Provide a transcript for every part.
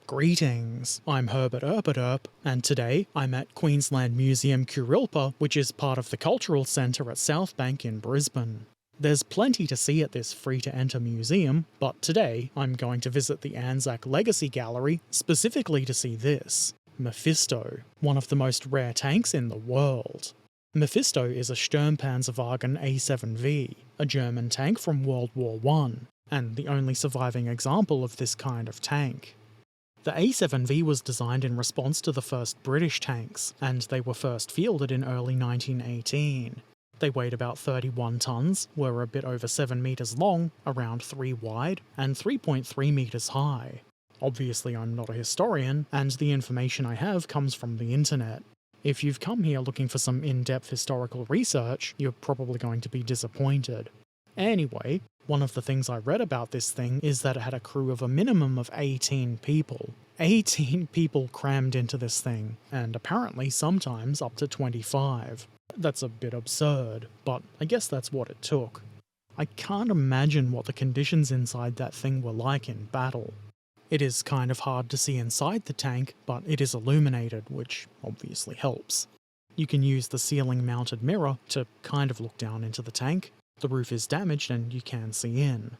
Greetings, I'm Herbert Erpaderp, and today I'm at Queensland Museum Kurilpa, which is part of the Cultural Centre at Southbank in Brisbane. There's plenty to see at this free-to-enter museum, but today I'm going to visit the ANZAC Legacy Gallery specifically to see this, Mephisto, one of the most rare tanks in the world. Mephisto is a Sturmpanzerwagen A7V, a German tank from World War I, and the only surviving example of this kind of tank. The A7V was designed in response to the first British tanks, and they were first fielded in early 1918. They weighed about 31 tonnes, were a bit over 7 metres long, around 3 wide, and 3.3 metres high. Obviously I'm not a historian, and the information I have comes from the internet. If you've come here looking for some in-depth historical research, you're probably going to be disappointed. Anyway, one of the things I read about this thing is that it had a crew of a minimum of 18 people. 18 people crammed into this thing, and apparently sometimes up to 25. That's a bit absurd, but I guess that's what it took. I can't imagine what the conditions inside that thing were like in battle. It is kind of hard to see inside the tank, but it is illuminated, which obviously helps. You can use the ceiling-mounted mirror to kind of look down into the tank. The roof is damaged and you can see in.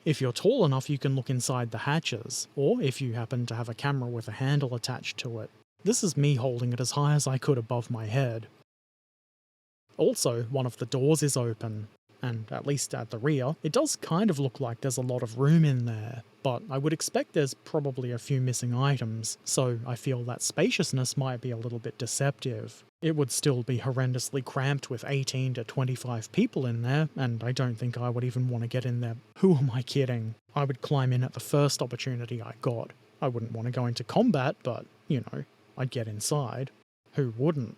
If you're tall enough you can look inside the hatches, or if you happen to have a camera with a handle attached to it. This is me holding it as high as I could above my head. Also, one of the doors is open, and at least at the rear, it does kind of look like there's a lot of room in there, but I would expect there's probably a few missing items, so I feel that spaciousness might be a little bit deceptive. It would still be horrendously cramped with 18 to 25 people in there, and I don't think I would even want to get in there. Who am I kidding? I would climb in at the first opportunity I got. I wouldn't want to go into combat, but, you know, I'd get inside. Who wouldn't?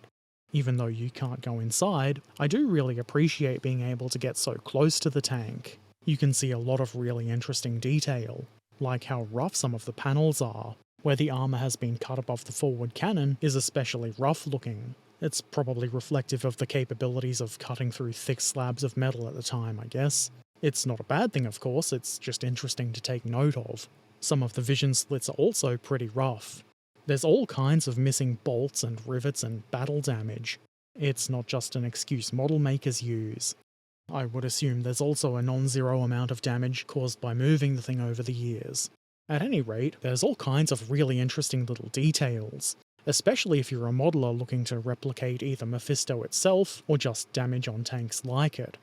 Even though you can't go inside, I do really appreciate being able to get so close to the tank. You can see a lot of really interesting detail, like how rough some of the panels are. Where the armour has been cut above the forward cannon is especially rough looking. It's probably reflective of the capabilities of cutting through thick slabs of metal at the time, I guess. It's not a bad thing, of course, it's just interesting to take note of. Some of the vision slits are also pretty rough. There's all kinds of missing bolts and rivets and battle damage. It's not just an excuse model makers use. I would assume there's also a non-zero amount of damage caused by moving the thing over the years. At any rate, there's all kinds of really interesting little details, especially if you're a modeler looking to replicate either Mephisto itself or just damage on tanks like it.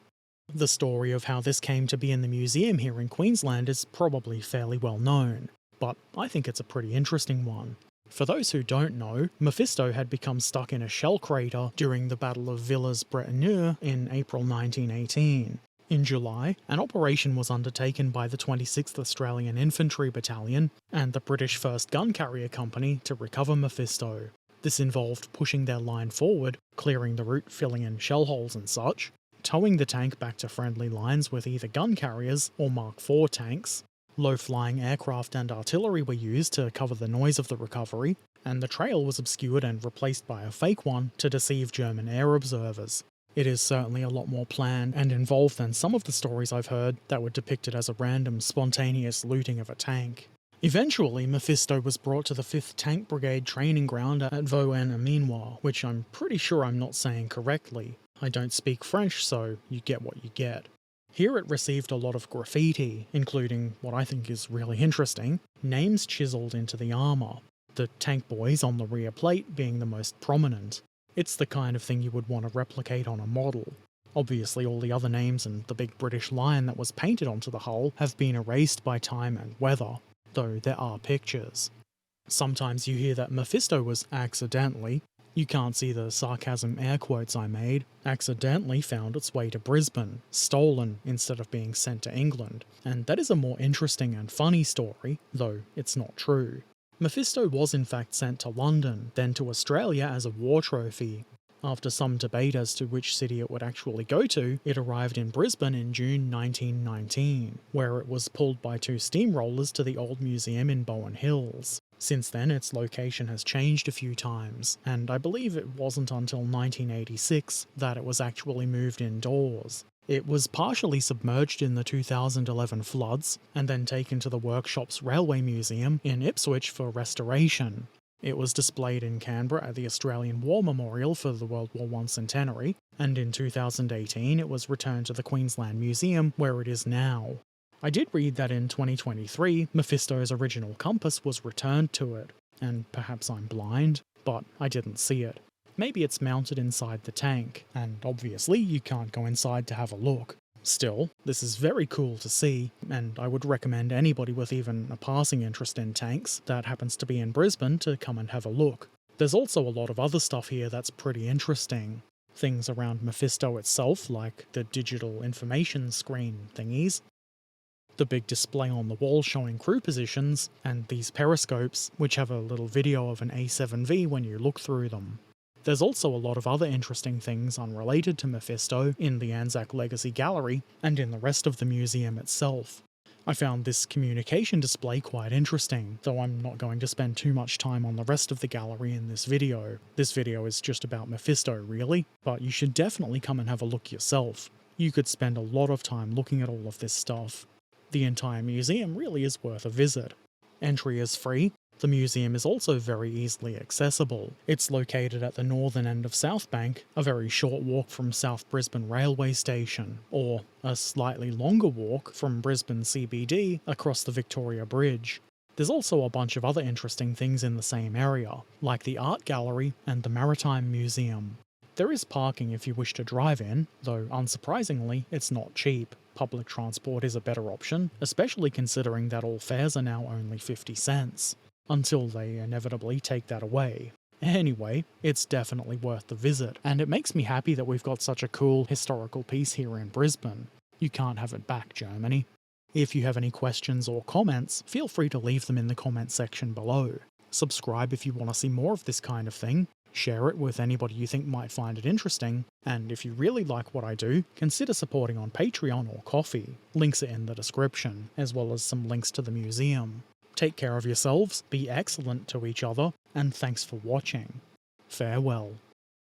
The story of how this came to be in the museum here in Queensland is probably fairly well known, but I think it's a pretty interesting one. For those who don't know, Mephisto had become stuck in a shell crater during the Battle of Villers-Bretonneux in April 1918. In July, an operation was undertaken by the 26th Australian Infantry Battalion and the British 1st Gun Carrier Company to recover Mephisto. This involved pushing their line forward, clearing the route, filling in shell holes and such, towing the tank back to friendly lines with either gun carriers or Mark IV tanks. Low-flying aircraft and artillery were used to cover the noise of the recovery, and the trail was obscured and replaced by a fake one to deceive German air observers. It is certainly a lot more planned and involved than some of the stories I've heard that were depicted as a random, spontaneous looting of a tank. Eventually, Mephisto was brought to the 5th Tank Brigade training ground at Vaux-en-Aminois, which I'm pretty sure I'm not saying correctly. I don't speak French, so you get what you get. Here it received a lot of graffiti, including what I think is really interesting, names chiselled into the armour, the tank boys on the rear plate being the most prominent. It's the kind of thing you would want to replicate on a model. Obviously all the other names and the big British lion that was painted onto the hull have been erased by time and weather, though there are pictures. Sometimes you hear that Mephisto was accidentally, you can't see the sarcasm air quotes I made, accidentally found its way to Brisbane, stolen instead of being sent to England, and that is a more interesting and funny story, though it's not true. Mephisto was in fact sent to London, then to Australia as a war trophy. After some debate as to which city it would actually go to, it arrived in Brisbane in June 1919, where it was pulled by 2 steamrollers to the old museum in Bowen Hills. Since then, its location has changed a few times, and I believe it wasn't until 1986 that it was actually moved indoors. It was partially submerged in the 2011 floods, and then taken to the Workshops Railway Museum in Ipswich for restoration. It was displayed in Canberra at the Australian War Memorial for the World War I centenary, and in 2018 it was returned to the Queensland Museum where it is now. I did read that in 2023, Mephisto's original compass was returned to it, and perhaps I'm blind, but I didn't see it. Maybe it's mounted inside the tank, and obviously you can't go inside to have a look. Still, this is very cool to see, and I would recommend anybody with even a passing interest in tanks that happens to be in Brisbane to come and have a look. There's also a lot of other stuff here that's pretty interesting. Things around Mephisto itself, like the digital information screen thingies, the big display on the wall showing crew positions, and these periscopes, which have a little video of an A7V when you look through them. There's also a lot of other interesting things unrelated to Mephisto in the ANZAC Legacy Gallery, and in the rest of the museum itself. I found this communication display quite interesting, though I'm not going to spend too much time on the rest of the gallery in this video. This video is just about Mephisto really, but you should definitely come and have a look yourself. You could spend a lot of time looking at all of this stuff. The entire museum really is worth a visit. Entry is free. The museum is also very easily accessible. It's located at the northern end of South Bank, a very short walk from South Brisbane Railway Station, or a slightly longer walk from Brisbane CBD across the Victoria Bridge. There's also a bunch of other interesting things in the same area, like the Art Gallery and the Maritime Museum. There is parking if you wish to drive in, though unsurprisingly, it's not cheap. Public transport is a better option, especially considering that all fares are now only 50 cents. Until they inevitably take that away. Anyway, it's definitely worth the visit, and it makes me happy that we've got such a cool historical piece here in Brisbane. You can't have it back, Germany. If you have any questions or comments, feel free to leave them in the comment section below. Subscribe if you want to see more of this kind of thing, share it with anybody you think might find it interesting, and if you really like what I do, consider supporting on Patreon or Ko-fi. Links are in the description, as well as some links to the museum. Take care of yourselves, be excellent to each other, and thanks for watching. Farewell.